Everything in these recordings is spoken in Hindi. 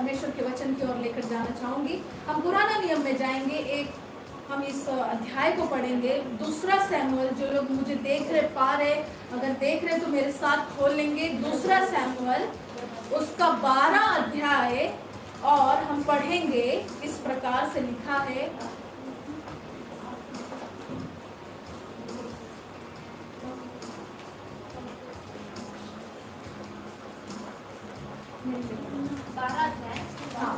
परमेश्वर के वचन की ओर लेकर जाना चाहूंगी। हम पुराना नियम में जाएंगे, हम इस अध्याय को पढ़ेंगे, दूसरा सैमुएल। जो लोग मुझे देख रहे पा रहे, अगर देख रहे तो मेरे साथ खोल लेंगे दूसरा सैमुएल उसका 12 अध्याय, और हम पढ़ेंगे इस प्रकार से लिखा है। हाँ,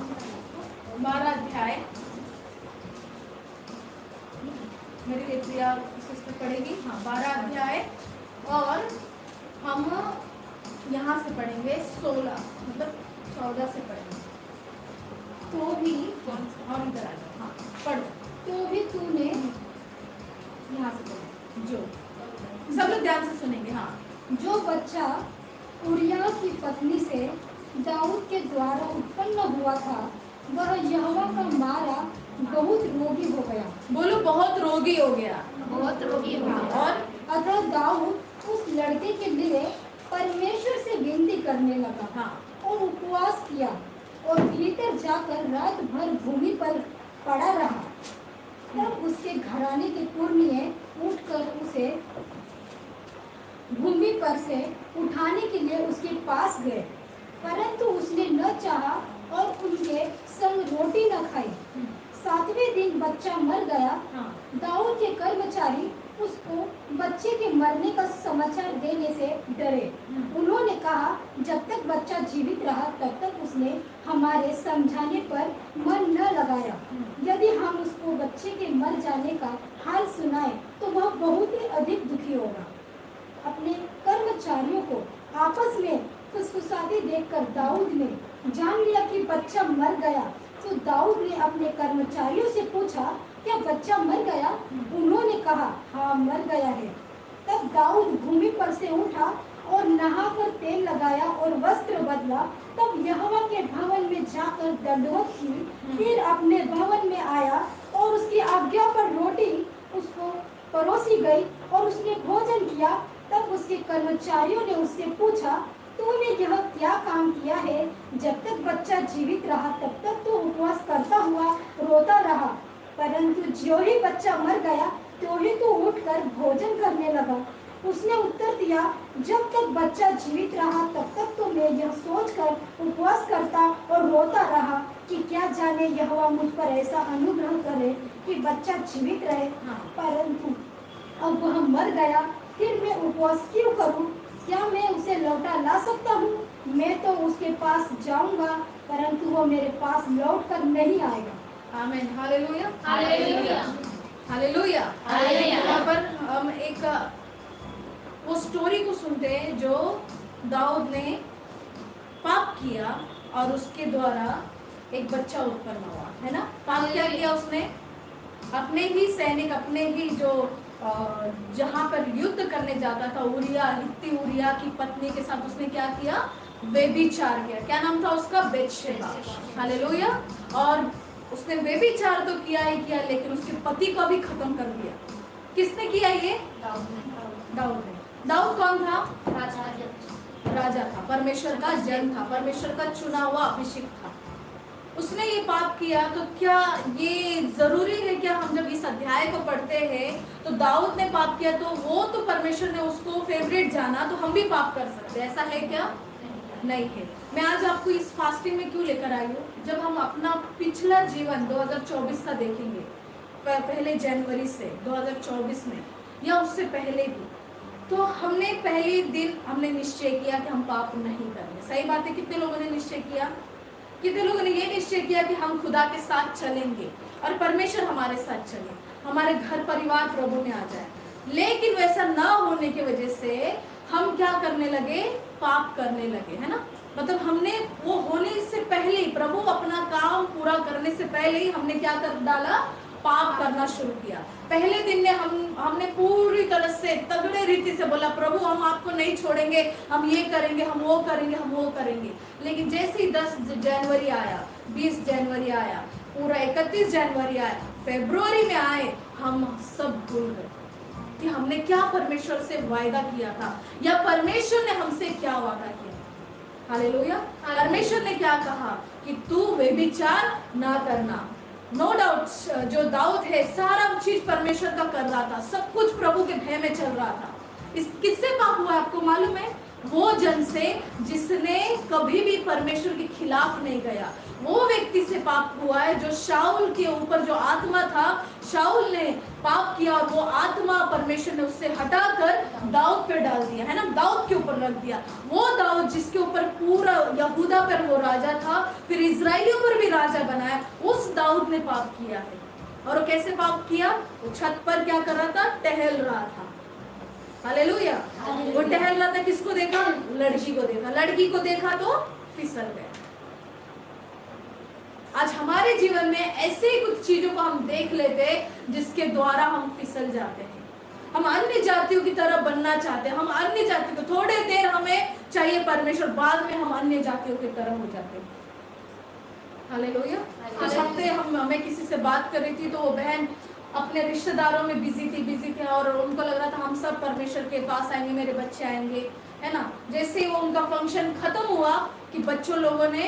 12 अध्याय मेरी लिए प्रिया सिस्टर पढ़ेगी। हाँ, 12 अध्याय, और हम यहाँ से पढ़ेंगे 16, मतलब 14 से पढ़ेंगे। तो भी और इधर आ जाओ। हाँ, पढ़ो। तो भी तूने, यहाँ से पढ़ो, जो सब लोग ध्यान से सुनेंगे। हाँ, जो बच्चा उरिया की पत्नी से दाऊद के द्वारा उत्पन्न हुआ था, वह यहोवा का मारा बहुत रोगी हो गया। बोलो, बहुत रोगी हो गया। बहुत रोगी हो हाँ, गया। और अतः दाऊद उस लड़के के लिए परमेश्वर से विनती करने लगा। हाँ, और उपवास किया और भीतर जाकर रात भर भूमि पर पड़ा रहा। तब उसके घराने के पुरनिये उठकर उसे भूमि पर से उठाने के लिए उसके पास गए, परंतु उसने न चाहा और उनके संग रोटी न खाई। 7वें दिन बच्चा मर गया। हाँ, दाऊद के कर्मचारी उसको बच्चे के मरने का समाचार देने से डरे। उन्होंने कहा, जब तक बच्चा जीवित रहा तब तक उसने हमारे समझाने पर मन न लगाया। यदि हम उसको बच्चे के मर जाने का हाल सुनाए तो वह बहुत ही अधिक दुखी होगा। अपने कर्मचारियों को आपस में फुसफुसाते देखकर दाऊद ने जान लिया कि बच्चा मर गया। तो दाऊद ने अपने कर्मचारियों से पूछा, क्या बच्चा मर गया? उन्होंने कहा, हाँ, मर गया है। तब दाऊद भूमि पर से उठा और नहाकर तेल लगाया और वस्त्र बदला। तब यहोवा के भवन में जाकर दंडवत की, फिर अपने भवन में आया और उसकी आज्ञा पर रोटी उसको परोसी गई और उसने भोजन किया। तब उसके कर्मचारियों ने उससे पूछा, तूने यह क्या काम किया है? जब तक बच्चा जीवित रहा तब तक तो उपवास करता हुआ रोता रहा, परंतु ज्यों ही बच्चा मर गया त्यों ही तो उठकर भोजन करने लगा। उसने उत्तर दिया, जब तक बच्चा जीवित रहा तब तक तो मैं यह सोचकर उपवास करता और रोता रहा कि क्या जाने यहोवा मुझ पर ऐसा अनुग्रह करे कि बच्चा जीवित रहे। परंतु अब वह मर गया, फिर मैं उपवास क्यों करूं? क्या मैं उसे लौटा ला सकता हूँ? मैं तो उसके पास जाऊंगा, परंतु वो मेरे पास लौट कर नहीं आएगा। आमीन, हालेलुया, हालेलुया, हालेलुया, हालेलुया। यहाँ पर हम एक वो स्टोरी को सुनते हैं जो दाऊद ने पाप किया और उसके द्वारा एक बच्चा उत्पन्न हुआ, है ना। पाप क्या किया उसने? अपने ही सैनिक, अपने ही जो जहाँ पर युद्ध करने जाता था, उरिया, हित्ती उरिया की पत्नी के साथ उसने क्या किया? व्यभिचार किया। क्या नाम था उसका? बेतशेबा। हालेलुया। और उसने व्यभिचार तो किया ही किया, लेकिन उसके पति को भी खत्म कर दिया। किसने किया ये? दाऊद ने। दाऊद कौन था? राजा था, परमेश्वर का जन था, परमेश्वर का चुना हुआ अभिषिक्त था। उसने ये पाप किया। तो क्या ये जरूरी है क्या हम जब इस अध्याय को पढ़ते हैं तो दाऊद ने पाप किया तो वो तो परमेश्वर ने उसको फेवरेट जाना तो हम भी पाप कर सकते हैं? ऐसा है क्या? नहीं है। मैं आज आपको इस फास्टिंग में क्यों लेकर आई हूँ? जब हम अपना पिछला जीवन 2024 का देखेंगे, पहले जनवरी से 2024 में या उससे पहले भी, तो हमने पहले दिन हमने निश्चय किया कि हम पाप नहीं करेंगे। सही बात है। कितने लोगों ने निश्चय किया? कितने लोगों ने ये निश्चय किया कि हम खुदा के साथ चलेंगे और परमेश्वर हमारे साथ चले, हमारे घर परिवार प्रभु में आ जाए। लेकिन वैसा ना होने की वजह से हम क्या करने लगे? पाप करने लगे, है ना। मतलब हमने वो होने से पहले ही, प्रभु अपना काम पूरा करने से पहले ही हमने क्या कर डाला? पाप करना शुरू किया। पहले दिन ने हमने पूरी तरह से तगड़े रीति से बोला, प्रभु हम आपको नहीं छोड़ेंगे, हम ये करेंगे, हम वो करेंगे, हम वो करेंगे। लेकिन जैसे ही 10 जनवरी आया, 20 जनवरी आया, पूरा 31 जनवरी आया, फरवरी में आए, हम सब भूल गए कि हमने क्या परमेश्वर से वायदा किया था या परमेश्वर ने हमसे क्या वादा किया। हालेलुया। परमेश्वर ने क्या कहा कि तू व्यभिचार ना करना। नो डाउट जो दाऊद है सारा चीज परमेश्वर का कर रहा था, सब कुछ प्रभु के भय में चल रहा था। इस किससे पाप हुआ आपको मालूम है? वो जन से जिसने कभी भी परमेश्वर के खिलाफ नहीं गया, वो व्यक्ति से पाप हुआ है। जो शाऊल के ऊपर जो आत्मा था, शाऊल ने पाप किया और वो आत्मा परमेश्वर ने उससे हटाकर दाऊद पे डाल दिया, है ना, दाऊद के ऊपर रख दिया। वो दाऊद जिसके ऊपर पूरा यहूदा पर वो राजा था, फिर इजराइलियों पर भी राजा बनाया, उस दाऊद ने पाप किया है। और वो कैसे पाप किया? वो छत पर क्या कर रहा था? टहल रहा था। हालेलुया। वो टहल रहा था, किसको देखा? लड़की को देखा। लड़की को देखा तो फिसल गया। आज हमारे जीवन में ऐसे ही कुछ चीजों को हम देख लेते हैं जिसके द्वारा हम फिसल जाते हैं। हम अन्य जातियों की तरह बनना चाहते हैं। हम अन्य जातियों को थोड़े देर हमें चाहिए परमेश्वर, बाद में हम अन्य जातियों की तरह हो जाते हैं। हालेलुया। कुछ हफ्ते हमें किसी से बात कर रही थी, तो वो बहन अपने रिश्तेदारों में बिजी थी और उनको लग रहा था हम सब परमेश्वर के पास आएंगे, मेरे बच्चे आएंगे, है ना। जैसे ही वो उनका फंक्शन खत्म हुआ कि बच्चों लोगों ने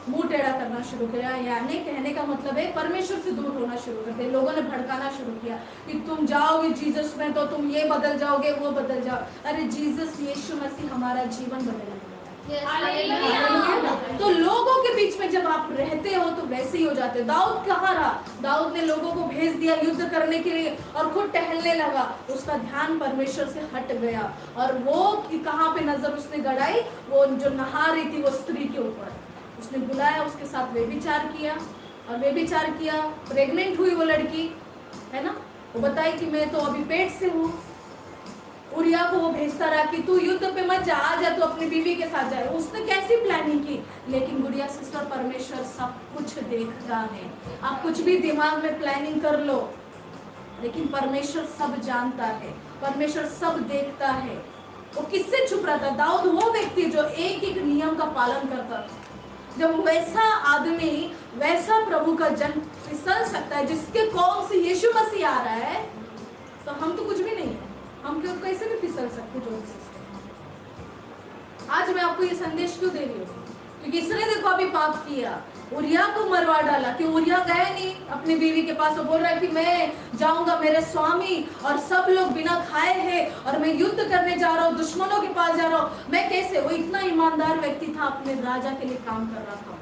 मुंह टेढ़ा करना शुरू किया, यानी कहने का मतलब है परमेश्वर से दूर होना शुरू कर दिया। लोगों ने भड़काना शुरू किया कि तुम जाओगे जीसस में तो तुम ये बदल जाओगे, वो बदल जाओ। अरे जीसस यीशु मसीह हमारा जीवन बदलने तो लोगों के बीच में जब आप रहते हो तो वैसे ही हो जाते हो। दाऊद कहाँ रहा? दाऊद ने लोगों को भेज दिया युद्ध करने के लिए और खुद टहलने लगा। उसका ध्यान परमेश्वर से हट गया और वो कहाँ पे नजर उसने गड़ाई? वो जो नहा रही थी वो स्त्री के ऊपर। उसने बुलाया, उसके साथ व्यभिचार किया और व्यभिचार किया। प्रेग्नेंट हुई वो लड़की, है ना। वो बताई कि मैं तो अभी पेट से हूँ। उरिया को वो भेजता रहा कि तू युद्ध पे मत जा, आ जा, तू अपनी बीवी के साथ जाए। उसने कैसी प्लानिंग की, लेकिन गुड़िया सिस्टर परमेश्वर सब कुछ देखता है। आप कुछ भी दिमाग में प्लानिंग कर लो, लेकिन परमेश्वर सब जानता है, परमेश्वर सब देखता है। वो किससे छुप रहा था? दाऊद वो व्यक्ति जो एक एक नियम का पालन करता था। जब वैसा आदमी, वैसा प्रभु का जन फिसल सकता है जिसके कौम से यीशु मसीह आ रहा है, तो हम तो कुछ भी नहीं है। हम क्यों कैसे भी फिसल सकते जो आज मैं आपको ये संदेश क्यों दे रही हूँ? क्योंकि इसने देखो अभी पाप किया, उरिया को मरवा डाला। कि उरिया गया नहीं अपनी बीवी के पास, वो बोल रहा है कि मैं जाऊंगा, मेरे स्वामी और सब लोग बिना खाए हैं और मैं युद्ध करने जा रहा हूँ, दुश्मनों के पास जा रहा हूँ, मैं कैसे? वो इतना ईमानदार व्यक्ति था, अपने राजा के लिए काम कर रहा था।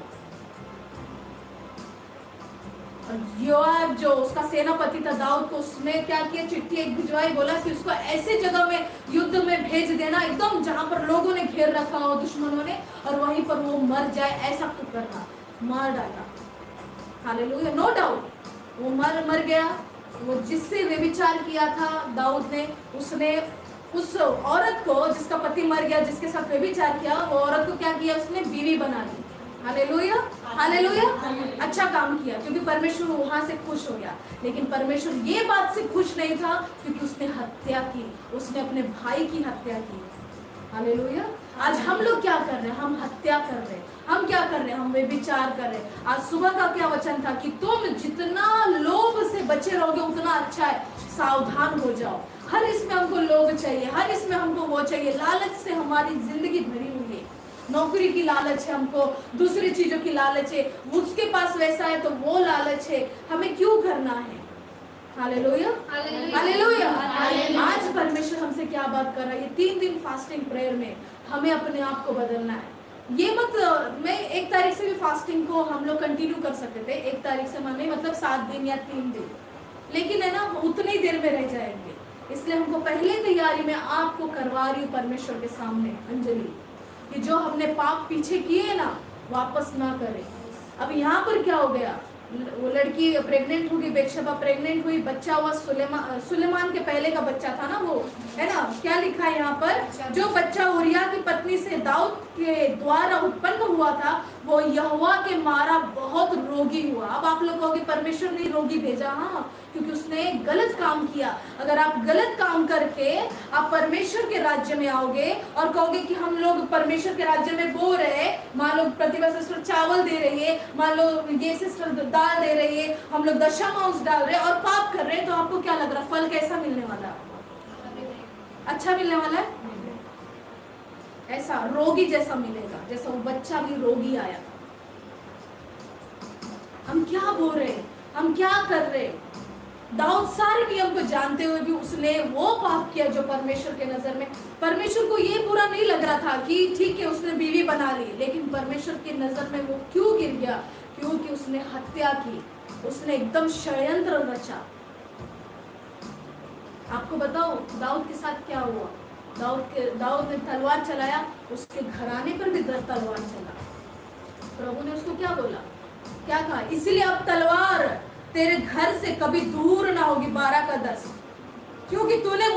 योआब जो उसका सेनापति था दाऊद को, उसने क्या किया? चिट्ठी एक भिजवाई, बोला कि उसको ऐसे जगह में युद्ध में भेज देना एकदम जहां पर लोगों ने घेर रखा हो दुश्मनों ने, और वहीं पर वो मर जाए, ऐसा तो करना। मार डाला। हालेलुया। नो डाउट वो मर गया। वो जिससे व्यभिचार किया था दाऊद ने, उसने उस औरत को, जिसका पति मर गया, जिसके साथ व्यभिचार किया, वो औरत को क्या किया? उसने बीवी बना ली। Hallelujah, hallelujah. अच्छा काम किया क्योंकि परमेश्वर वहां से खुश हो गया। लेकिन परमेश्वर ये बात से खुश नहीं था क्योंकि उसने हत्या की, उसने अपने भाई की हत्या की। हालेलुया। आज हम लोग क्या कर रहे हैं? हम हत्या कर रहे हैं। हम क्या कर रहे हैं? हम व्यभिचार कर रहे हैं। आज सुबह का क्या वचन था कि तुम जितना लोभ से बचे रहोगे उतना अच्छा है। सावधान हो जाओ। हर इसमें हमको लोभ चाहिए, हर इसमें हमको वो चाहिए। लालच से हमारी जिंदगी भरी हुई है। नौकरी की लालच है हमको, दूसरी चीजों की लालच है, उसके पास वैसा है तो वो लालच है। हमें क्यों करना है? Hallelujah, hallelujah. आज परमेश्वर हमसे क्या बात कर रहा है? ये 3 दिन फास्टिंग प्रेयर में हमें अपने आप को बदलना है। ये मत, मैं 1 तारीख से भी फास्टिंग को हम लोग कंटिन्यू कर सकते थे। 1 तारीख से मम्मी मतलब 7 दिन या 3 दिन, लेकिन है ना उतनी ही देर में रह जाएंगे। इसलिए हमको पहले तैयारी में आपको करवा रही हूँ परमेश्वर के सामने अंजलि, कि जो हमने पाप पीछे किए ना वापस ना करें। अब यहाँ पर क्या हो गया? वो लड़की प्रेग्नेंट हो गई, बेतशबा प्रेग्नेंट हुई, बच्चा हुआ सुलेमान के पहले का बच्चा था ना वो, है ना। क्या लिखा है यहाँ पर? जो बच्चा उरिया की पत्नी से दाऊद के द्वारा उत्पन्न हुआ था वो यहोवा के मारा बहुत रोगी हुआ। अब आप लोग कहोगे परमेश्वर ने रोगी भेजा। हाँ, क्योंकि उसने गलत काम किया। अगर आप गलत काम करके आप परमेश्वर के राज्य में आओगे और कहोगे कि हम लोग परमेश्वर के राज्य में बो रहे, मान लो प्रतिभा सिस्टर चावल दे रही है, मान लो ये सिस्टर दाल दे रही है, हम लोग दशमांश डाल रहे हैं और पाप कर रहे हैं, तो आपको क्या लग रहा है? फल कैसा मिलने वाला है? अच्छा मिलने वाला है? ऐसा रोगी जैसा मिलेगा, जैसा वो बच्चा भी रोगी आया था। हम क्या बोल रहे, हम क्या कर रहे? दाऊद सारे नियम को जानते हुए भी उसने वो पाप किया जो परमेश्वर के नजर में, परमेश्वर को ये बुरा नहीं लग रहा था कि ठीक है उसने बीवी बना ली, लेकिन परमेश्वर की नजर में वो क्यों गिर गया? क्योंकि उसने हत्या की, उसने एकदम षड्यंत्र रचा। आपको बताओ दाऊद के साथ क्या हुआ? दाऊद ने तलवार चलाया, उसके घराने पर भी तलवार चला। प्रभु ने उसको क्या बोला, क्या कहा? इसलिए अब तलवार तेरे घर से कभी दूर ना होगी 12 का 10, क्योंकि तूने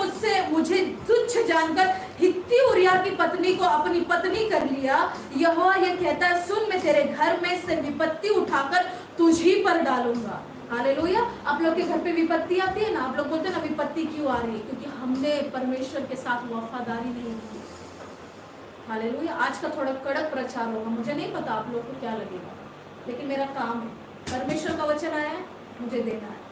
मुझे तुच्छ जानकर हित्ती उरिया की पत्नी को अपनी पत्नी कर लिया। यहोवा यह कहता है, सुन, मैं तेरे घर में से विपत्ति उठाकर तुझी पर डालूंगा। हालेलुया। आप लोग के घर पे विपत्ति आती है ना, आप लोग बोलते हैं ना विपत्ति क्यों आ रही है? क्योंकि हमने परमेश्वर के साथ वफादारी नहीं की। हालेलुया। आज का थोड़ा कड़क प्रचार होगा, मुझे नहीं पता आप लोग को क्या लगेगा, लेकिन मेरा काम है, परमेश्वर का वचन आया है, मुझे देना है,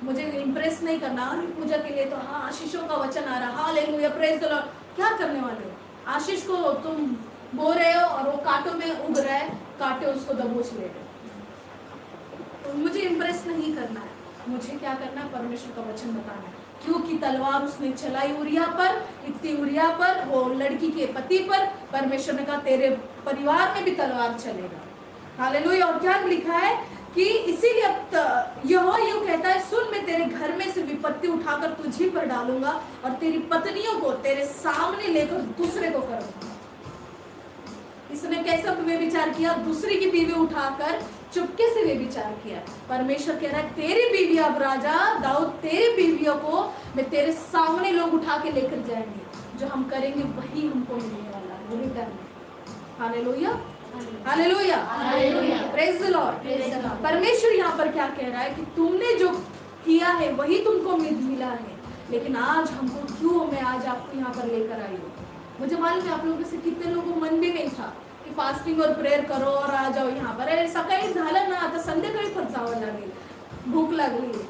मुझे इम्प्रेस नहीं करना। और पूजा के लिए तो हाँ आशीषों का वचन आ रहा, हालेलुया, प्रेज द लॉर्ड। क्या करने वाले हो? आशीष को तुम बो रहे हो और वो कांटों में उग रहा है, कांटे उसको दबोच ले रहे। तो मुझे इम्प्रेस नहीं करना है, मुझे क्या करना है? परमेश्वर का वचन बताना है। क्योंकि तलवार उसने चलाई उरिया पर, इतनी उरिया पर, वो लड़की के पति पर। परमेश्वर ने कहा तेरे परिवार में भी तलवार चलेगा। हालेलुया। और क्या लिखा है कि इसीलिए अब यहोवा यूं कहता है, सुन, मैं तेरे घर में से विपत्ति उठाकर तुझी पर डालूंगा और तेरी पत्नियों को तेरे सामने लेकर दूसरे को करूंगा। इसने कैसा व्यभिचार किया? दूसरी की बीवी उठाकर चुपके से व्यभिचार किया। परमेश्वर कह रहा है तेरी बीवी, अब राजा दाऊद, तेरी बीवियों को मैं तेरे सामने लोग उठा के लेकर जाएंगे, जो हम करेंगे वही हमको मिलने वाला है रिटर्न में। Hallelujah, hallelujah, praise the Lord. परमेश्वर यहाँ पर क्या कह रहा है कि तुमने जो किया है वही तुमको मिला है, लेकिन आज हमको क्यों, मैं आज आपको यहाँ पर लेकर आई हूँ। मुझे मालूम है आप लोगों से कितने लोगों को मन भी नहीं था की फास्टिंग और प्रेयर करो और आ जाओ यहाँ पर। अरे सकाळी झालं ना, आता संध्याकाळी पण जावं लागेल, भूक लागली,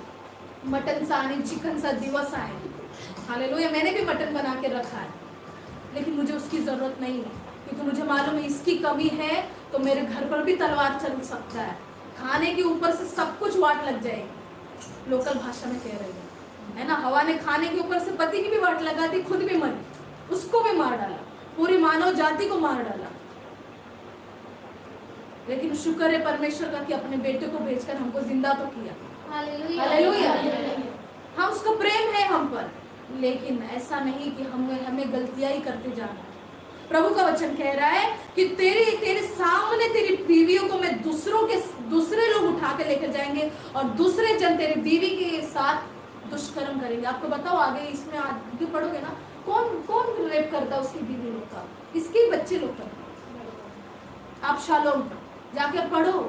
मटनचा आणि चिकनचा दिवस आहे। हालेलुया। मैंने भी मटन बना के रखा है, लेकिन मुझे उसकी जरूरत नहीं है, क्योंकि मुझे मालूम है इसकी कमी है तो मेरे घर पर भी तलवार चल सकता है। खाने के ऊपर से सब कुछ वाट लग जाएगी, लोकल भाषा में कह रही है ना। हवा ने खाने के ऊपर से पति की भी वाट लगा दी, खुद भी मरी, उसको भी मार डाला, पूरी मानव जाति को मार डाला। लेकिन शुक्र है परमेश्वर का कि अपने बेटे को भेजकर हमको जिंदा तो किया। हालेलुया। हम उसका प्रेम है हम पर, लेकिन ऐसा नहीं कि हमें गलतियां ही करते जाना। प्रभु का वचन कह रहा है कि तेरे सामने तेरी बीवियों को मैं दूसरे लोग उठा के लेकर जाएंगे और दूसरे जन तेरे बीवी के साथ दुष्कर्म करेंगे। आपको बताओ आगे इसमें आगे पढ़ोगे ना, कौन रेप करता है उसकी बीवी लोग का, इसके बच्चे लोग का। आप शालोम जाके पढ़ो।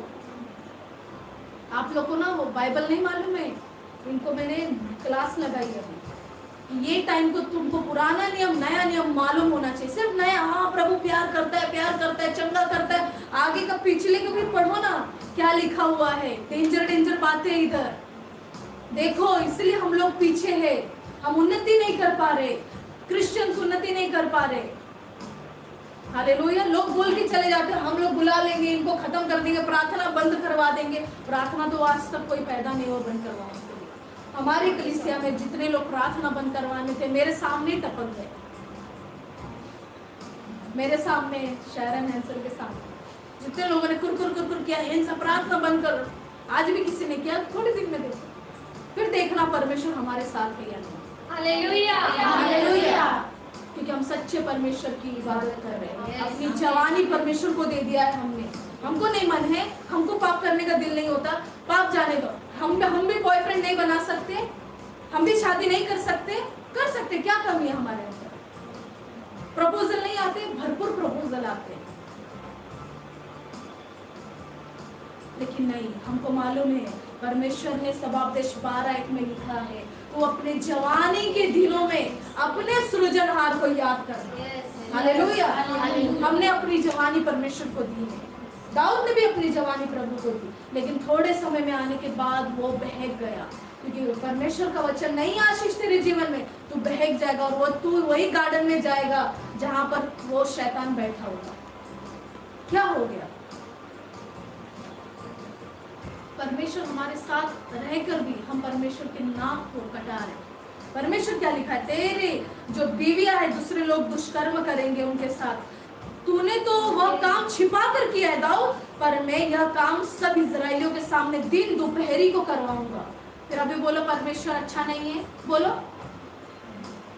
आप लोग को ना वो बाइबल नहीं मालूम है, इनको मैंने क्लास लगाई अभी। ये टाइम को तुमको पुराना नियम नया नियम मालूम होना चाहिए। सिर्फ नया, हाँ प्रभु प्यार करता है, चंगा करता है, आगे का पिछले को भी पढ़ो ना, क्या लिखा हुआ है। डेंजर बातें इधर देखो, इसलिए हम लोग पीछे है, हम उन्नति नहीं कर पा रहे, क्रिश्चियंस उन्नति नहीं कर पा रहे। हालेलुया। लोग बोल के चले जाते हैं हम लोग बुला लेंगे, इनको खत्म कर देंगे, प्रार्थना बंद करवा देंगे। प्रार्थना तो आज तक कोई पैदा नहीं हुआ बंद करवाने के लिए। हमारी कलीसिया में जितने लोग प्रार्थना बंद करवाने थे मेरे सामने टपक गए, मेरे सामने, शायरन हैंसर के सामने जितने लोगों ने कुर किया, इनसे प्रार्थना बंद करो, आज भी किसी ने किया, थोड़े दिन में देखो, फिर देखना परमेश्वर हमारे साथ है या नहीं। Hallelujah, hallelujah. क्योंकि हम सच्चे परमेश्वर की इबादत कर रहे हैं। अपनी जवानी परमेश्वर को दे दिया है हमने। हमको नहीं मन है, हमको पाप करने का दिल नहीं होता, पाप जाने दो। हम भी बॉयफ्रेंड नहीं बना सकते, हम भी शादी नहीं कर सकते, क्या कमी है हमारे अंदर? प्रपोजल नहीं आते, भरपूर प्रपोजल आते हैं, लेकिन नहीं, हमको मालूम है परमेश्वर ने सबापदेश 12:1 में लिखा है, वो अपने जवानी के दिनों में अपने सृजनहार को याद कर। हालेलुया। हमने अपनी जवानी परमेश्वर को दी है। दाऊद ने भी अपनी जवानी प्रभु को दी, लेकिन थोड़े समय में आने के बाद वो बहक गया। क्योंकि परमेश्वर का वचन नहीं आशीष तेरे जीवन में, तू बहक जाएगा और वो तू वही गार्डन में जाएगा जहां पर वो शैतान बैठा होगा। क्या हो गया? परमेश्वर हमारे साथ रहकर भी हम परमेश्वर के नाम को कटा रहे। परमेश्वर क्या लिखा है? तेरे जो बीवियां है दूसरे लोग दुष्कर्म करेंगे उनके साथ, तूने तो वह काम छिपा कर किया है दाऊद, पर मैं यह काम सब इजराइलियों के सामने दिन दोपहरी को करवाऊंगा। फिर अभी बोलो परमेश्वर अच्छा नहीं है। बोलो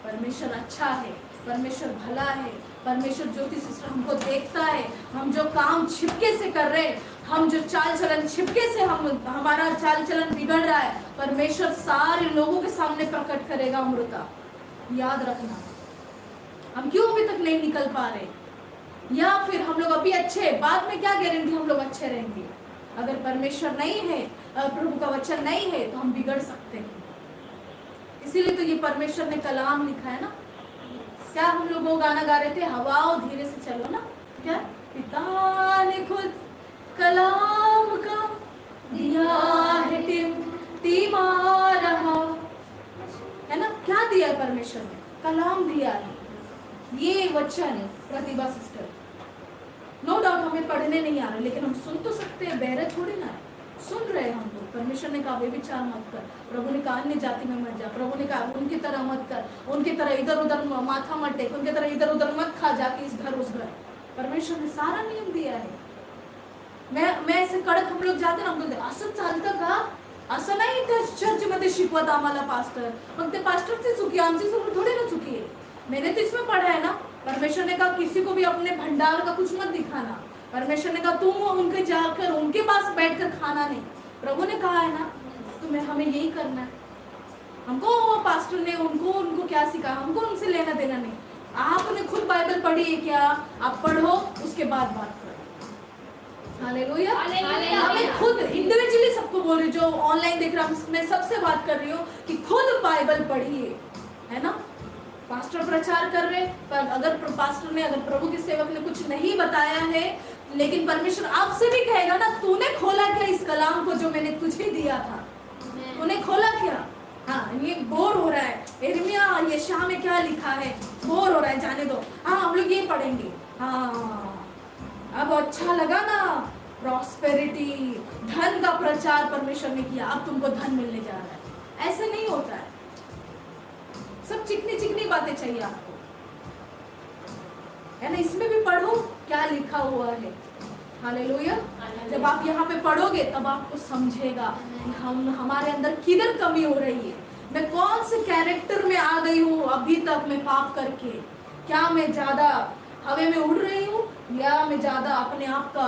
परमेश्वर अच्छा है, परमेश्वर भला है, परमेश्वर ज्योति सिस्टर हमको देखता है। हम जो काम छिपके से कर रहे हैं, हम जो चाल चलन छिपके से हमारा चाल चलन बिगड़ रहा है, परमेश्वर सारे लोगों के सामने प्रकट करेगा अमृता। याद रखना। हम क्यों अभी तक नहीं निकल पा रहे? या फिर हम लोग अभी अच्छे, बाद में क्या गारंटी हम लोग अच्छे रहेंगे? अगर परमेश्वर नहीं है, प्रभु का वचन नहीं है, तो हम बिगड़ सकते हैं। इसीलिए तो ये परमेश्वर ने कलाम लिखा है ना। क्या हम लोग वो गाना गा रहे थे, हवाओं धीरे से चलो ना, क्या पिता ने खुद कलाम का दिया है टिमा रहा है ना। क्या दिया है परमेश्वर ने? कलाम दिया है। ये वचन प्रतिभा सिस्टर, नो डाउट हमें पढ़ने नहीं आ रहा, लेकिन हम सुन तो सकते हैं, बहरे थोड़ी ना है, सुन रहे हैं हम लोग। परमेश्वर ने कहा वे विचार मत कर, प्रभु ने कहा अन्य जाति में मत जा, प्रभु ने कहा उनकी तरह मत कर, उनकी तरह इधर उधर माथा मत टेक, उनकी तरह इधर उधर मत खा जाके इस घर उस घर। परमेश्वर ने सारा नियम दिया है। मैं ऐसे कडक हम लोग जाते ना, हम बोलते असं चालतं का? असं नाही त्या चर्चमध्ये शिकवत आम्हाला पास्टर, मग ते पास्टरची चुकी, आमची चुकी थोड़ी ना चुकी है। मैंने तो इसमें पढ़ा है ना, परमेश्वर ने कहा किसी को भी अपने भंडार का कुछ मत दिखाना। परमेश्वर ने कहा तुम उनके जाकर उनके पास बैठकर खाना नहीं। प्रभु ने कहा है ना, तुम्हें हमें यही करना है। हमको पास्टर ने उनको क्या सिखाया, हमको उनसे लेना देना नहीं। आपने खुद बाइबल पढ़ी है क्या? आप पढ़ो, उसके बाद बात करो। हालेलुया। हमें खुद इंडिविजुअली सबको बोल रही, जो ऑनलाइन देख रहा हूँ मैं सबसे बात कर रही हूँ कि खुद बाइबल पढ़िए, है ना। पास्टर प्रचार कर रहे, पर अगर पास्टर ने, अगर प्रभु के सेवक ने कुछ नहीं बताया है, लेकिन परमेश्वर आपसे भी कहेगा ना, तूने खोला क्या इस कलाम को जो मैंने तुझे दिया था? तूने खोला क्या? हाँ, ये बोर हो रहा है, यिर्मयाह यशायाह में क्या लिखा है, बोर हो रहा है, जाने दो। हाँ, हम लोग ये पढ़ेंगे। हाँ, अब अच्छा लगा ना, प्रॉस्पेरिटी, धन का प्रचार परमेश्वर ने किया, अब तुमको धन मिलने जा रहा है। ऐसे नहीं होता है। सब चिकनी चिकनी बातें चाहिए आपको, है ना। इसमें भी पढ़ो क्या लिखा हुआ है। हालेलुया। जब आप यहाँ पे पढ़ोगे तब आपको समझेगा कि हमारे अंदर किधर कमी हो रही है। मैं कौन से कैरेक्टर में आ गई हूँ अभी तक मैं पाप करके। क्या मैं ज्यादा हवा में उड़ रही हूँ, या मैं ज्यादा अपने आप का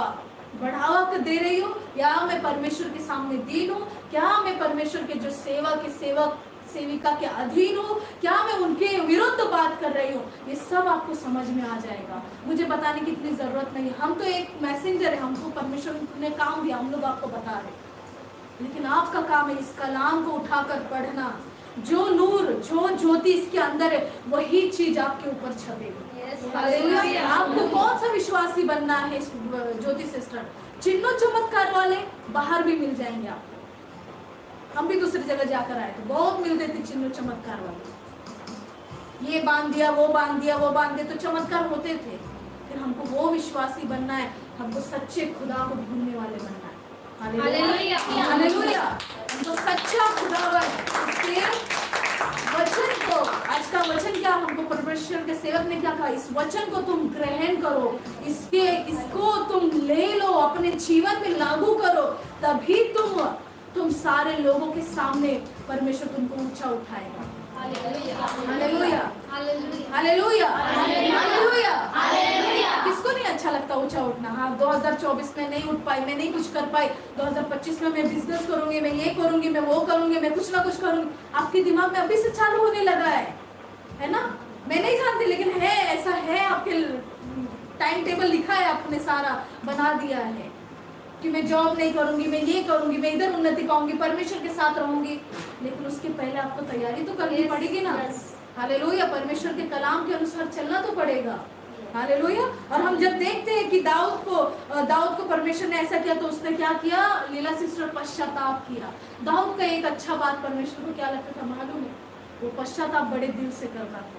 बढ़ावा दे रही हूँ, या मैं परमेश्वर के सामने दीन हूँ, क्या मैं परमेश्वर के जो सेवक सेविका के अधीन हूँ, क्या मैं उनके विरुद्ध बात कर रही हूँ। ये सब आपको समझ में आ जाएगा। मुझे बताने की इतनी जरूरत नहीं है। हम तो एक मैसेंजर है, हमको परमेश्वर ने काम दिया, हम लोग आपको बता रहे, लेकिन आपका काम है इस कलाम को उठाकर पढ़ना। जो नूर, जो ज्योति इसके अंदर है, वही चीज आपके ऊपर छपेगी। आपको कौन सा विश्वासी बनना है ज्योति सिस्टर? चिन्ह चमत्कार वाले बाहर भी मिल जाएंगे आपको। हम भी दूसरी जगह जाकर आए तो बहुत मिलते थे चिन्ह चमत्कार वाले। ये बांध दिया, वो बांध दिया, वो बांध दिया, तो चमत्कार होते थे। फिर हमको वो विश्वासी बनना है, हमको सच्चे खुदा को ढूंढने वाले बनना है। Hallelujah, hallelujah. हमको सच्चा खुदा इसके वचन को, आज का वचन क्या, हमको परमेश्वर के सेवक ने क्या कहा, इस वचन को तुम ग्रहण करो, इसको तुम ले लो, अपने जीवन में लागू करो, तभी तुम सारे लोगों के सामने परमेश्वर तुमको ऊंचा उठाएगा। Hallelujah, hallelujah, hallelujah, hallelujah, hallelujah. किसको नहीं अच्छा लगता ऊंचा उठना? हाँ, 2024 में नहीं उठ पाई, मैं नहीं कुछ कर पाई, 2025 में मैं बिजनेस करूंगी, मैं ये करूंगी, मैं वो करूंगी, मैं कुछ ना कुछ करूंगी। आपके दिमाग में अभी से चालू होने लगा है ना। मैं नहीं जानती, लेकिन है, ऐसा है, आपके टाइम टेबल लिखा है, आपने सारा बना दिया है कि मैं जॉब नहीं करूंगी, मैं ये करूंगी, मैं इधर उन्नति पाऊंगी, परमेश्वर के साथ रहूंगी। लेकिन उसके पहले आपको तैयारी तो करनी पड़ेगी ना। हालेलुया। परमेश्वर के कलाम के अनुसार चलना तो पड़ेगा, हालेलुया। और हम जब देखते हैं कि दाऊद को परमेश्वर ने ऐसा किया, तो उसने क्या किया, लीला सिस्टर, पश्चाताप किया। दाऊद का एक अच्छा बात परमेश्वर को क्या लगता था मालूम है, वो पश्चाताप बड़े दिल से करता था,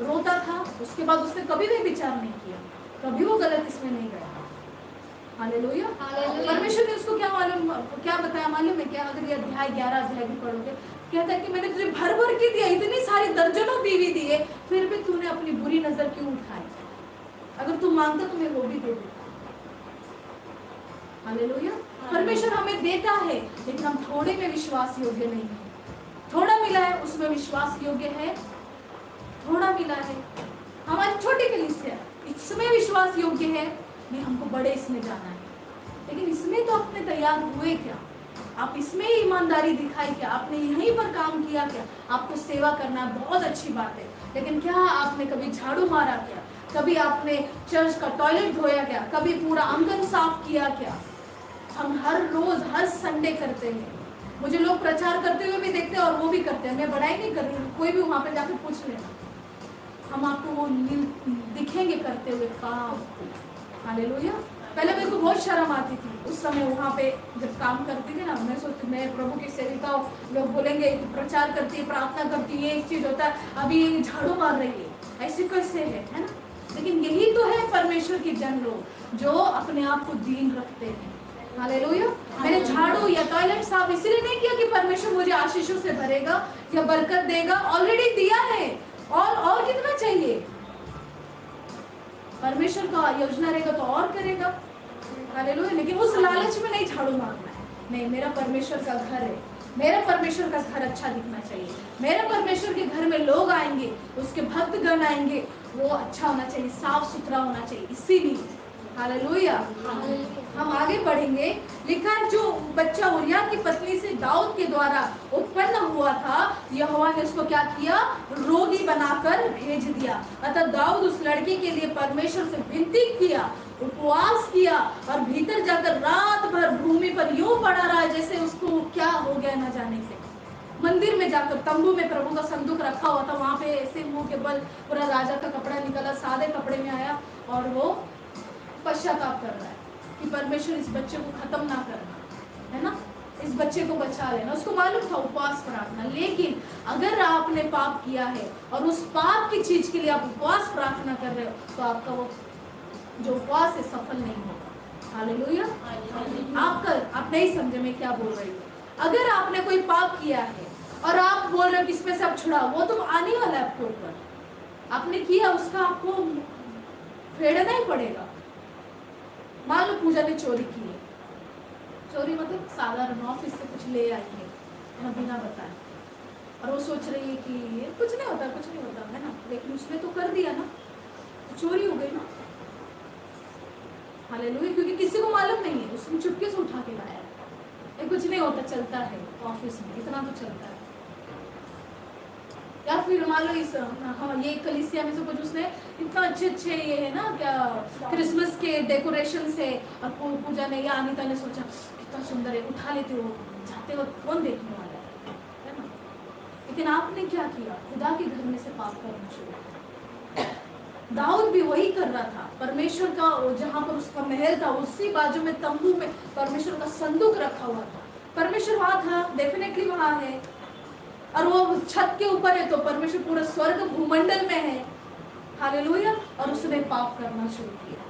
रोता था। उसके बाद उसने कभी भी विचार नहीं किया, कभी वो गलत इसमें नहीं गया। हालेलुया। परमेश्वर ने उसको क्या बताया मालूम है क्या? अगर ये अध्याय 11 अध्याय भी पढ़ोगे, कहता है कि मैंने तुझे भर भर के दिया, इतनी सारी दर्जनों बीवी दिए, फिर भी तूने अपनी बुरी नजर क्यों उठाई? अगर तू मांगता तो मैं वो भी दे देता। हालेलुया। परमेश्वर हमें देता है, लेकिन हम थोड़े में विश्वास योग्य नहीं है। थोड़ा मिला है उसमें विश्वास योग्य है, थोड़ा मिला है हमारी छोटी कलीसिया इसमें विश्वास योग्य है, नहीं हमको बड़े इसमें जाना है। लेकिन इसमें तो अपने तैयार हुए क्या? आप इसमें ही ईमानदारी दिखाई क्या? आपने यहीं पर काम किया क्या? आपको सेवा करना बहुत अच्छी बात है, लेकिन क्या आपने कभी झाड़ू मारा क्या? कभी आपने चर्च का टॉयलेट धोया क्या? कभी पूरा आंगन साफ किया क्या? हम हर रोज हर संडे करते हैं। मुझे लोग प्रचार करते हुए भी देखते हैं और वो भी करते हैं, मैं बड़ाई नहीं कर रही हूँ, कोई भी वहां पे जाकर पूछ लेना, हम आपको वो दिखेंगे करते हुए काम। हालेलुया। पहले मेरे को बहुत शर्म आती थी उस समय, वहाँ पे जब काम करती थी ना, मैं सोचती मैं प्रभु की सेविका, लोग बोलेंगे प्रचार करती है, प्रार्थना करती है, एक चीज होता है, अभी झाड़ू मार रही है, ऐसे कैसे है ना? लेकिन यही तो है परमेश्वर के जन लोग, जो अपने आप को दीन रखते हैं। हालेलुया। मैंने झाड़ू या टॉयलेट साफ इसलिए नहीं किया कि परमेश्वर मुझे आशीषों से भरेगा या बरकत देगा, ऑलरेडी दिया है, और कितना चाहिए? परमेश्वर का योजना रहेगा तो और करेगा। हालेलुया। लेकिन उस लालच में नहीं झाड़ू मारना है, नहीं, मेरा परमेश्वर का घर है, मेरा परमेश्वर का घर अच्छा दिखना चाहिए, मेरा परमेश्वर के घर में लोग आएंगे, उसके भक्तगण आएंगे, वो अच्छा होना चाहिए, साफ सुथरा होना चाहिए, इसीलिए। हालेलुया। हम आगे बढ़ेंगे। लिखा है, जो बच्चा उरिया की पत्नी से दाऊद के द्वारा उत्पन्न हुआ था, यहोवा ने उसको क्या किया, रोगी बनाकर भेज दिया। अतः दाऊद उस लड़के के लिए परमेश्वर से विनती किया, उपवास किया, और भीतर जाकर रात भर भूमि पर यूं पड़ा रहा जैसे उसको क्या हो गया न जाने से। मंदिर में जाकर तंबू में प्रभु का संदूक रखा हुआ था, वहां पे ऐसे मुंह के बल पूरा राजा का कपड़ा निकला, सादे कपड़े में आया, और वो पश्चाताप कर रहा है कि परमेश्वर इस बच्चे को खत्म ना करना, है ना, इस बच्चे को बचा लेना। उसको मालूम था उपवास प्रार्थना, लेकिन अगर आपने पाप किया है और उस पाप की चीज के लिए आप उपवास प्रार्थना कर रहे हो, तो आपका वो जो उपवास है सफल नहीं होगा। हालेलुया। आप नहीं समझे मैं क्या बोल रही हूँ। अगर आपने कोई पाप किया है और आप बोल रहे हो कि इसमें से आप छुड़ाओ, वो तो आने वाला है आपके ऊपर, आपने किया, उसका आपको फेड़ना ही पड़ेगा। मान लो पूजा ने चोरी की है, चोरी मतलब साधारण ऑफिस से कुछ ले आई है बिना बताए, और वो सोच रही है कि ये कुछ नहीं होता है ना, लेकिन उसने तो कर दिया ना, तो चोरी हो गई ना। हालेलुया। क्योंकि किसी को मालूम नहीं है, उसने चुपके से उठा के लाया, ये कुछ नहीं होता, चलता है ऑफिस में, इतना तो चलता है। या फिर मान लो इस ये कलीसिया में से कुछ उसने इतना अच्छे ये है ना क्या क्रिसमस के डेकोरेशन से, और पूजा ने या अनीता ने सोचा कितना सुंदर है, उठा लेते हो, जाते वक्त कौन देखने वाला है ना। लेकिन आपने क्या किया, खुदा के घर में से पाप करना शुरू। दाऊद भी वही कर रहा था। परमेश्वर का जहाँ पर उसका महल था, उसी बाजू में तंबू में परमेश्वर का संदूक रखा हुआ था। परमेश्वर वहां था, डेफिनेटली वहां है, और वो छत के ऊपर है, तो परमेश्वर पूरा स्वर्ग भूमंडल में है। हालेलुया। और उसने पाप करना शुरू किया,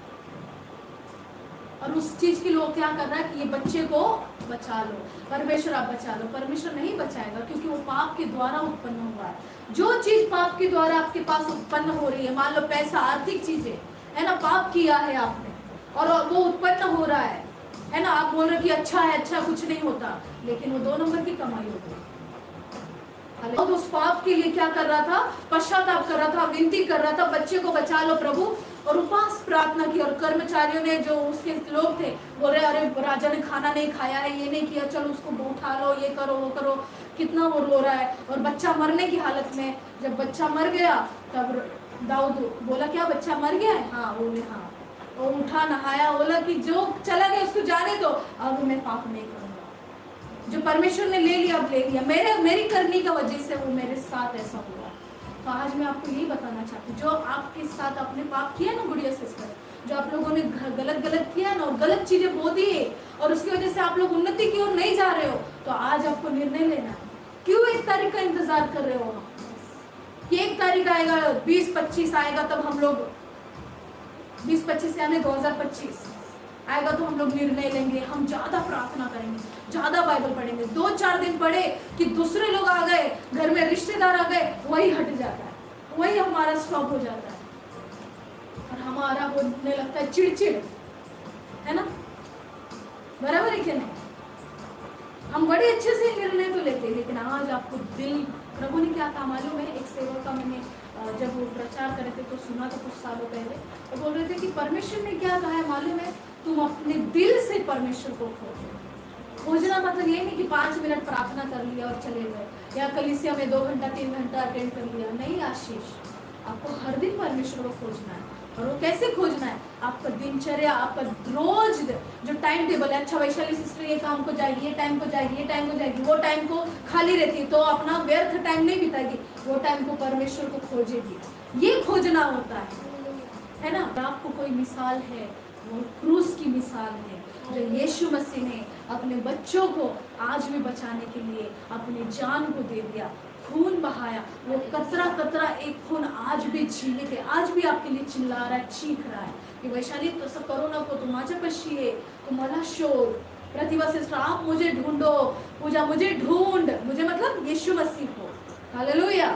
और उस चीज के लोग क्या कर रहा है कि ये बच्चे को बचा लो, परमेश्वर आप बचा लो। परमेश्वर नहीं बचाएगा, क्योंकि वो पाप के द्वारा उत्पन्न हुआ है। जो चीज पाप के द्वारा आपके पास उत्पन्न हो रही है, मान लो पैसा, आर्थिक चीजें है ना, पाप किया है आपने और वो उत्पन्न हो रहा है ना, आप बोल रहे कि अच्छा है, अच्छा कुछ नहीं होता, लेकिन वो 2 नंबर की कमाई हो गई। और उस पाप के लिए क्या कर रहा था, पश्चाताप कर रहा था, विनती कर रहा था, बच्चे को बचा लो प्रभु, और उपवास प्रार्थना की। और कर्मचारियों ने, जो उसके लोग थे, बोल रहे अरे राजा ने खाना नहीं खाया है, ये नहीं किया, चलो उसको उठा लो, ये करो वो करो, कितना वो रो रहा है, और बच्चा मरने की हालत में। जब बच्चा मर गया तब दाऊद बोला क्या बच्चा मर गया है? हाँ, बोले हाँ। और उठा, नहाया, बोला कि जो चला गया उसको जाने दो, अब मैं पाप नहीं करूँगा, जो परमेश्वर ने ले लिया अब ले लिया, मेरी करनी का वजह से वो मेरे साथ ऐसा हुआ। तो आज मैं आपको यही बताना चाहती हूँ, जो आपके साथ आपने पाप किया ना गुड़िया सिस्टर, जो आप लोगों ने गलत किया ना और गलत चीजें बो दी और उसकी वजह से आप लोग उन्नति की ओर नहीं जा रहे हो, तो आज आपको निर्णय लेना है। क्यों 1 तारीख का इंतजार कर रहे हो आप? कि 1 तारीख आएगा, 20-25 आएगा, तब हम लोग 20-25 यानी 2025 आएगा तो हम लोग निर्णय लेंगे, हम ज्यादा प्रार्थना करेंगे, ज्यादा बाइबल पढ़ेंगे। 2-4 दिन पढ़े कि दूसरे लोग आ गए, घर में रिश्तेदार आ गए, वही हट जाता है, वही हमारा स्टॉप हो जाता है और हमारा होने लगता है चिड़चिड़, है ना? बराबर है क्या नहीं? हम बड़े अच्छे से निर्णय तो लेते हैं, लेकिन आज आपको दिल, प्रभु ने क्या कहा मालूम है? एक सेवक का मैंने जब वो प्रचार करे थे तो सुना था कुछ सालों पहले, तो बोल रहे थे कि परमेश्वर ने क्या कहा है मालूम है? तुम अपने दिल से परमेश्वर को खोजो। खोजना मतलब ये नहीं कि 5 मिनट प्रार्थना कर लिया और चले गए, या कलीसिया में 2 घंटा 3 घंटा अटेंड कर लिया। नहीं आशीष, आपको हर दिन परमेश्वर को खोजना है। और वो कैसे खोजना है? आपका दिनचर्या, आपका रोज जो टाइम टेबल है। अच्छा वैशाली सिस्टर ये काम को जाएगी, ये टाइम को जाएगी, ये टाइम को जाएगी, वो टाइम को खाली रहती है तो अपना व्यर्थ टाइम नहीं बिताएगी, वो टाइम को परमेश्वर को खोजेगी। ये खोजना होता है ना? आपको कोई मिसाल है, वो क्रूस की मिसाल है, जो यीशु मसीह ने अपने बच्चों को आज भी बचाने के लिए अपनी जान को दे दिया, खून बहाया। वो कतरा कतरा एक खून आज भी जीवित है, आज भी आपके लिए चिल्ला रहा है, चीख रहा है कि वैशाली तसं करू नको, तू माझ्यापाशी ये, तू मला शोध। प्रतिभा सिस्टर आप मुझे ढूंढो, पूजा मुझे ढूंढ, मुझे मतलब यीशु मसीह को। Hallelujah,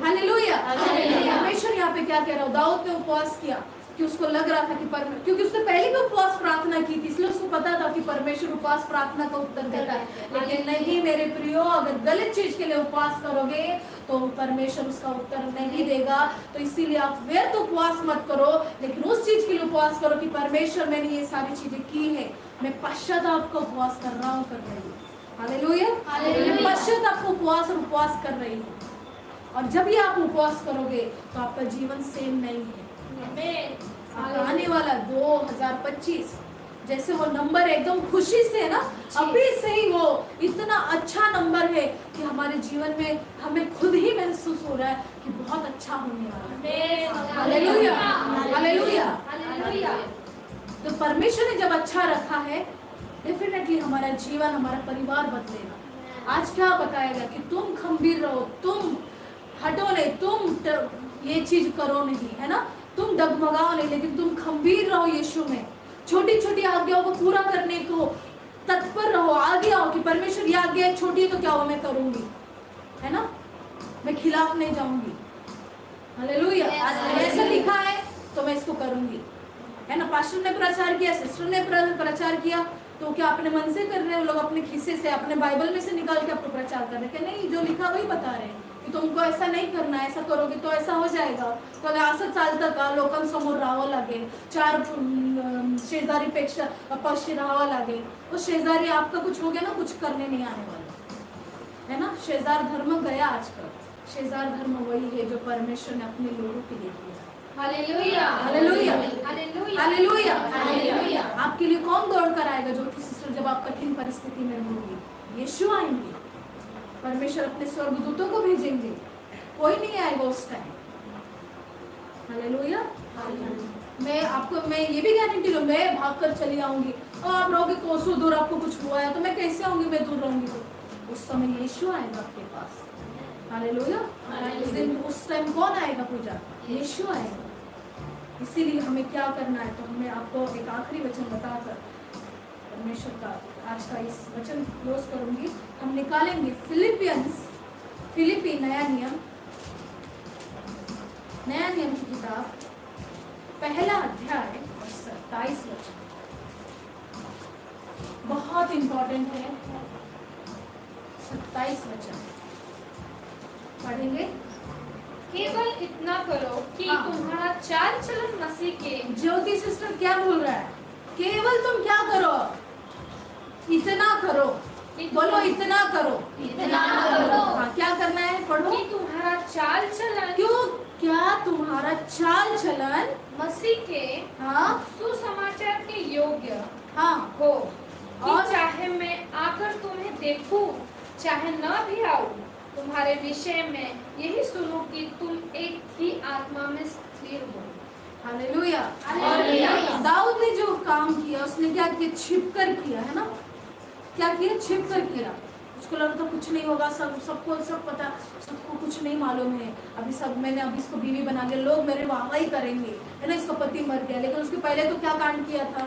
hallelujah. परमेश्वर यहाँ पे क्या कह रहा है? दाऊद ने उपवास किया कि उसको लग रहा था कि क्योंकि उसने पहले भी उपवास प्रार्थना की थी, इसलिए उसको पता था कि परमेश्वर उपवास प्रार्थना का उत्तर देता है। लेकिन नहीं मेरे प्रियो, अगर गलत चीज के लिए उपवास करोगे तो परमेश्वर उसका उत्तर नहीं देगा। तो इसीलिए आप व्यर्थ उपवास मत करो, लेकिन उस चीज के लिए उपवास करो कि परमेश्वर मैंने ये सारी चीजें की है, मैं पश्चाताप का उपवास कर रहा हूँ, कर रही हूँ। हालेलुया, पश्चाताप का उपवास और उपवास कर रही हूँ। और जब ये आप उपवास करोगे तो आपका जीवन सेम नहीं है। आने वाला 2025 जैसे वो नंबर एकदम खुशी से है ना, अभी से ही वो इतना अच्छा नंबर है कि हमारे जीवन में हमें खुद ही महसूस हो रहा है कि बहुत अच्छा होने वाला है। Hallelujah, hallelujah. तो परमेश्वर ने जब अच्छा रखा है, डेफिनेटली हमारा जीवन, हमारा परिवार बदलेगा। आज क्या बताएगा कि तुम खंबीर रहो, तुम हटो नहीं, तुम ये चीज करो नहीं, है ना, तुम डगमगाओ नहीं, लेकिन तुम खंबीर रहो यीशु में। छोटी छोटी आज्ञाओं को पूरा करने को तत्पर रहो, आगे आओ कि परमेश्वर ये आज्ञा छोटी है तो क्या हुआ, मैं करूंगी, है ना, मैं खिलाफ नहीं जाऊंगी। हालेलुया, ऐसा लिखा है तो मैं इसको करूंगी, है ना। पास्टर ने प्रचार किया, सिस्टर ने प्रचार किया, तो क्या अपने मन से कर रहे हैं वो लोग, अपने खिस्से से, अपने बाइबल में से निकाल के आपको प्रचार कर रहे हैं? नहीं, जो लिखा वही बता रहे हैं की तुमको ऐसा नहीं करना, ऐसा करोगे तो ऐसा हो जाएगा। तो असं चालतं का? लोकांसमोर राहावं लागेल, 4 शेजारीपेक्षा पाशी राहावं लागेल। तो शेजारी आपका कुछ हो गया ना, कुछ करने नहीं आने वाला, है ना। शेजार धर्म गया आजकल। शेजार धर्म वही है जो परमेश्वर ने अपने लोगों के लिए किया। Hallelujah, hallelujah, hallelujah, hallelujah. आपके लिए कौन दौड़ कर आएगा? जो कि सिस्टर जब आप कठिन परिस्थिति में होगी, यीशु आएंगे, परमेश्वर अपने स्वर्गदूतों को भेजेंगे, कोई नहीं आएगा उस टाइम। हालेलुया। मैं ये भी गारंटी दूं, मैं भागकर चली आऊंगी और आप रहोगे कोसों दूर, आपको कुछ हुआ है तो मैं कैसे आऊंगी, मैं दूर रहूंगी तो उस समय यीशु आएगा आपके पास। हालेलुया। उस दिन, उस टाइम कौन आएगा पूजा? यीशु आएगा। इसीलिए हमें क्या करना है, तो हमें आपको एक आखिरी वचन बताकर परमेश्वर का आज का इस वचन क्लोज करूंगी। हम निकालेंगे फिलिपी नया नियम की किताब, पहला अध्याय और 27 वचन, बहुत इंपॉर्टेंट है। 27 वचन पढ़ेंगे। केवल इतना करो कि तुम्हारा चाल चलन मसीह के। ज्योति सिस्टर क्या बोल रहा है? केवल तुम क्या करो? इतना करो। बोलो, इतना करो, इतना करो। हाँ, क्या करना है? पढ़ो। कि तुम्हारा चाल चलन, क्यों, क्या तुम्हारा चाल चलन मसीह के सुसमाचार के योग्य हो, और चाहे मैं आकर तुम्हें देखूं, चाहे न भी आऊं, तुम्हारे विषय में यही सुनो कि तुम एक ही आत्मा में स्थिर हो। हालेलुया। हालेलुया। और दाऊद ने जो काम किया उसने क्या किया, छिपकर किया, है ना। क्या किया, छिपकर किया। उसको लगा था कुछ नहीं होगा, सबको सब पता, सबको कुछ नहीं मालूम है, मैंने अभी इसको बीवी बना लिया, लोग मेरे वाहवाही करेंगे, है ना, इसका पति मर गया। लेकिन उसके पहले तो क्या कांड किया था,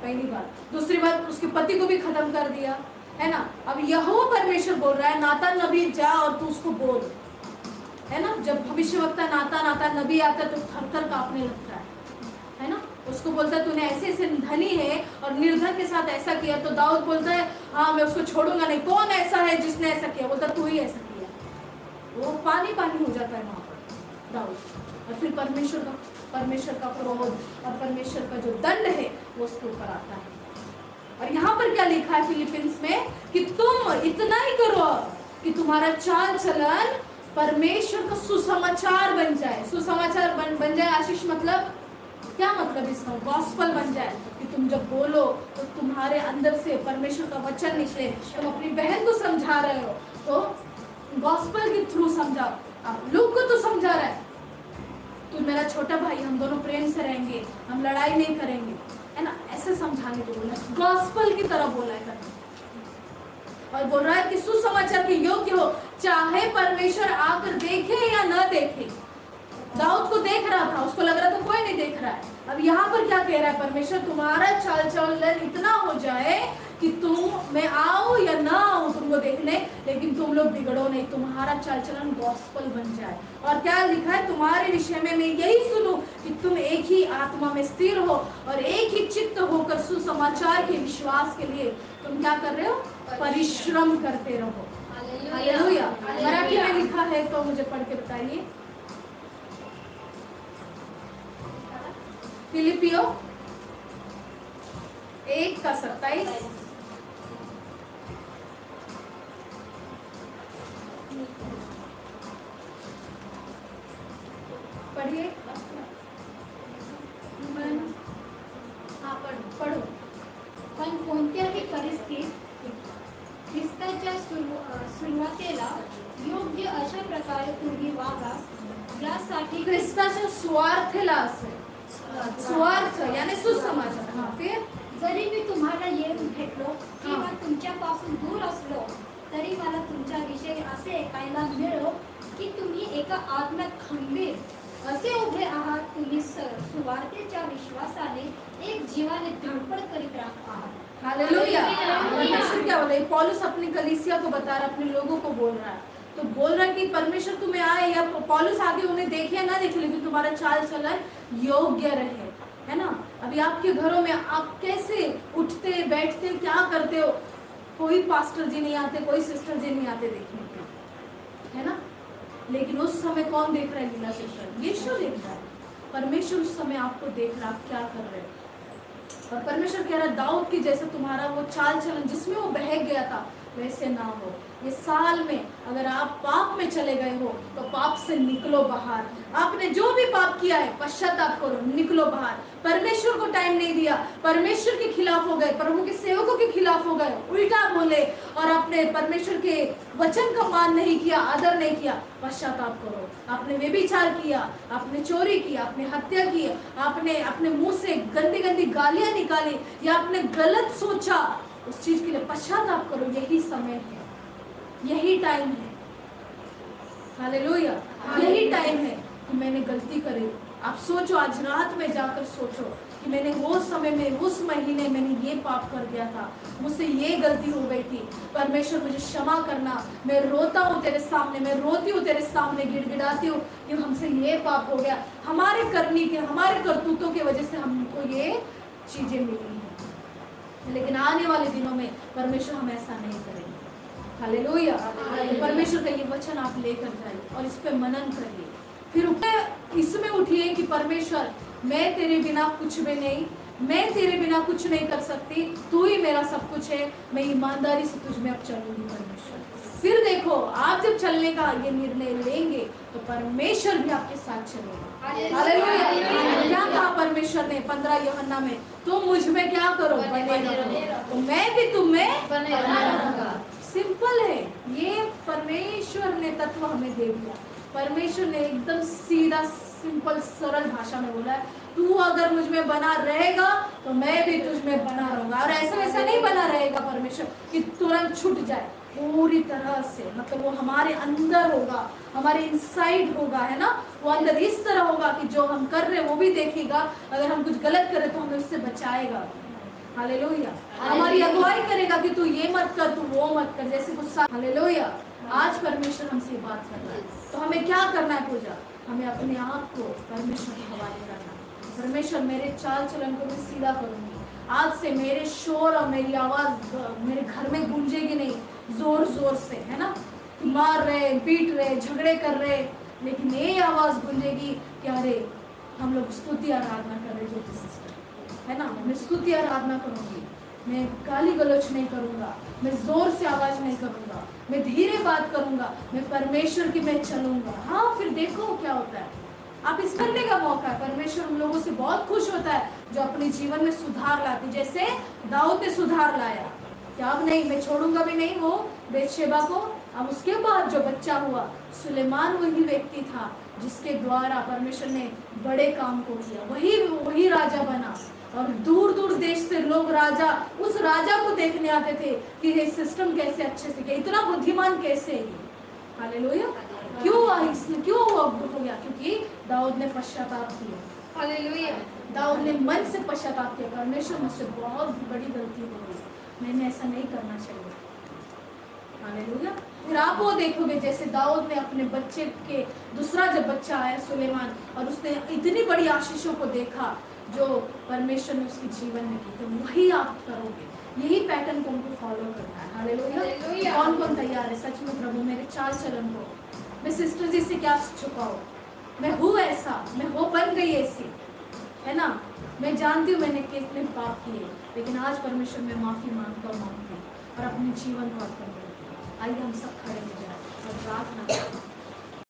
पहली बात। दूसरी बात, उसके पति को भी खत्म कर दिया, है ना। अब यहोवा परमेश्वर बोल रहा है, नातान नबी जा और तू उसको बोल, है ना। जब भविष्यवक्ता नातान नबी आता है तो थर-थर कांपने लगता है ना। उसको बोलता है तूने ऐसे ऐसे धनी है और निर्धन के साथ ऐसा किया। तो दाऊद बोलता है हाँ मैं उसको छोड़ूंगा नहीं, कौन ऐसा है जिसने ऐसा किया, बोलता तू ही ऐसा किया। वो पानी पानी हो जाता है वहां पर दाऊद। और फिर परमेश्वर का क्रोध और परमेश्वर का जो दंड है वो उसके ऊपर आता है। और यहाँ पर क्या लिखा है फिलिपिन्स में कि तुम इतना ही करो कि तुम्हारा चाल चलन परमेश्वर का सुसमाचार बन जाए। सुसमाचार बन जाए आशीष, मतलब क्या मतलब इसका, गॉस्पल बन जाए कि तुम जब बोलो तो तुम्हारे अंदर से परमेश्वर का वचन निकले। तुम अपनी बहन को समझा रहे हो तो गॉस्पल के थ्रू समझाओ। आप लोग को तो समझा रहा है, तू मेरा छोटा भाई, हम दोनों प्रेम से रहेंगे, हम लड़ाई नहीं करेंगे, है ना, ऐसे समझाने को बोला, गॉस्पल की तरह बोला है। और बोल रहा है कि सुसमाचार के योग्य हो, चाहे परमेश्वर आकर देखे या न देखे। दाऊद को देख रहा था, उसको लग रहा था कोई नहीं देख रहा है। अब यहाँ पर क्या कह रहा है परमेश्वर, तुम्हारा चाल चलन इतना हो जाए कि मैं आऊं या ना आऊं तुमको देखने, लेकिन तुम लोग बिगड़ो नहीं, तुम्हारा चाल चलन गॉस्पल बन जाए। और क्या लिखा है, तुम्हारे विषय में मैं यही सुनूं कि तुम एक ही आत्मा में स्थिर हो और एक ही चित्त होकर सुसमाचार के विश्वास के लिए तुम क्या कर रहे हो, परिश्रम करते रहो। हालेलुया। मराठी में लिखा है तो मुझे पढ़ के बताइए। फिलिपियो 1:27 पढ़िए। पढ़ो। पण कोणत्याही परिस्थितीत ख्रिस्ताच्या सुरुवातीला योग्य अशा प्रकारे तुम्ही वागा, यासाठी ख्रिस्ताच्या स्वार्थेला असेल, स्वार्थ यानी सुसमाचार। हाँ, फिर जरी मी तुम्हाला येऊन भेटलो किंवा तुमच्यापासून दूर असलो तरी मला तुमच्याविषयी असे ऐकायला मिळो की तुम्ही एका आत्म्यात खंबीर असे उभे आहात, तुम्ही सुवार्तेच्या विश्वासाने एक जीवाने धडपड करीत आहात। हालेलुया। परमेश्वर क्या बोल रहा है, पौलुस अपनी कलीसिया को बता रहा है, अपने लोगों को बोल रहा है। तो बोल रहा है कि परमेश्वर तुम्हें आए, या पौलुस आगे उन्हें देखे ना देखे, लेकिन तुम्हारा चाल चलन योग्य रहे, है ना। अभी आपके घरों में आप कैसे उठते बैठते क्या करते हो, कोई पास्टर जी नहीं आते, कोई सिस्टर जी नहीं आते देखने के, है ना। लेकिन उस समय कौन देख रहा है, लीला सिस्टर, यीशु देख रहा है। परमेश्वर उस समय आपको देख रहा है, आप क्या कर रहे हो। और परमेश्वर कह रहा है दाऊद की जैसे तुम्हारा वो चाल चलन जिसमें वो बहक गया था वैसे ना हो। ये साल में अगर आप पाप में चले गए हो तो पाप से निकलो बाहर। आपने जो भी पाप किया है पश्चाताप करो, निकलो बाहर। परमेश्वर को टाइम नहीं दिया, परमेश्वर के खिलाफ हो गए, प्रभु के सेवकों के खिलाफ हो गए, उल्टा बोले और अपने परमेश्वर के वचन का मान नहीं किया, आदर नहीं किया, पश्चाताप करो। आपने व्यभिचार किया, आपने चोरी की, आपने हत्या की, आपने अपने मुंह से गंदी गंदी गालियां निकाली, या आपने गलत सोचा, उस चीज के लिए पश्चाताप करो। यही समय है, यही टाइम है। हालेलुया। यही टाइम है कि मैंने गलती करी। आप सोचो, आज रात में जाकर सोचो कि मैंने वो समय में, उस महीने मैंने ये पाप कर दिया था, मुझसे ये गलती हो गई थी, परमेश्वर मुझे क्षमा करना। मैं रोता हूँ तेरे सामने, मैं रोती हूँ तेरे सामने, गिड़गिड़ाती हूँ कि हमसे ये पाप हो गया, हमारे करनी के, हमारे करतूतों की वजह से हमको ये चीजें मिली हैं। लेकिन आने वाले दिनों में परमेश्वर हम ऐसा नहीं करेंगे। हालेलुया। परमेश्वर का ये वचन आप लेकर जाइए और इस पे मनन करिए, फिर इसमें उठिए कि परमेश्वर मैं तेरे बिना कुछ भी नहीं, मैं तेरे बिना कुछ नहीं कर सकती, तू ही मेरा सब कुछ है, मैं ईमानदारी से तुझ में अब चलूंगी परमेश्वर। फिर देखो, आप जब चलने का ये निर्णय लेंगे तो परमेश्वर भी आपके साथ चलेगा। हालेलुया। क्या कहा परमेश्वर ने 15 यूहन्ना में, तुम मुझ में क्या करो, बने रहो, तो मैं भी तुम में बने रहूंगा। सिंपल है, ये परमेश्वर ने तत्व हमें दे दिया। परमेश्वर ने एकदम सीधा सिंपल सरल भाषा में बोला है, तू अगर मुझ में बना रहेगा तो मैं भी तुझ में बना रहूंगा। और ऐसा वैसा नहीं बना रहेगा परमेश्वर कि तुरंत छूट जाए, पूरी तरह से, मतलब वो हमारे अंदर होगा, हमारे इनसाइड होगा, है ना। वो अंदर इस तरह होगा कि जो हम कर रहे हैं वो भी देखेगा, अगर हम कुछ गलत करें तो हमें उससे बचाएगा। हालेलुया। हमारी अगुवाई करेगा कि तू ये मत कर, तू वो मत कर, जैसे गुस्सा। हालेलुया। आज परमेश्वर हमसे बात कर रहा है, तो हमें क्या करना है पूजा? हमें अपने आप को परमेश्वर के हवाले करना है। परमेश्वर मेरे चाल चलन को मैं सीधा करूंगी, आज से मेरे शोर और मेरी आवाज मेरे घर में गूंजेगी नहीं जोर जोर से, है ना। मार रहे, पीट रहे, झगड़े कर रहे, लेकिन ये आवाज गूंजेगी कि अरे हम लोग स्तुति आराधना कर रहे, जो सिस्टर है ना। मैं स्तुति आराधना करूंगी, मैं गाली गलौज नहीं करूंगा, मैं जोर से आवाज नहीं करूंगा, मैं धीरे बात करूंगा, मैं परमेश्वर की मैं चलूंगा। हाँ, फिर देखो क्या होता है। आप इस करने का मौका है। परमेश्वर उन लोगों से बहुत खुश होता है जो अपने जीवन में सुधार लाते, जैसे दाऊद ने सुधार लाया। क्या अब नहीं, मैं छोड़ूंगा भी नहीं वो बेतशेबा को। अब उसके बाद जो बच्चा हुआ सुलेमान, वही व्यक्ति था जिसके द्वारा परमेश्वर ने बड़े काम को किया, वही राजा बना। और दूर दूर देश से लोग राजा, उस राजा को देखने आते थे कि ये सिस्टम कैसे अच्छे से किया, इतना बुद्धिमान कैसे है ये। हालेलुया। क्यों हो गया? क्योंकि दाऊद ने पश्चाताप किया। हालेलुया। दाऊद ने मन से पश्चाताप किया, परमेश्वर मुझसे बहुत बड़ी गलती हो गई, मैंने ऐसा नहीं करना चाहिए। हालेलुया। फिर आप वो देखोगे जैसे दाऊद ने अपने बच्चे के दूसरा जब बच्चा आया सुलेमान, और उसने इतनी बड़ी आशीषों को देखा जो परमेश्वर ने उसके जीवन में की, तो वही आप करोगे। यही पैटर्न को उनको फॉलो करना है। हालेलुया। कौन कौन तैयार है सच में? प्रभु मेरे चाल चलन को मैं सिस्टर जी से क्या छुपाऊं? मैं हूँ ऐसा, मैं हो बन गई ऐसी, है ना। मैं जानती हूँ मैंने कितने पाप किए, लेकिन आज परमेश्वर मैं माफी मांगता हूँ और अपने जीवन को अर्पण करती हूँ। आइए हम सब खड़े हो जाए और प्रार्थना करें।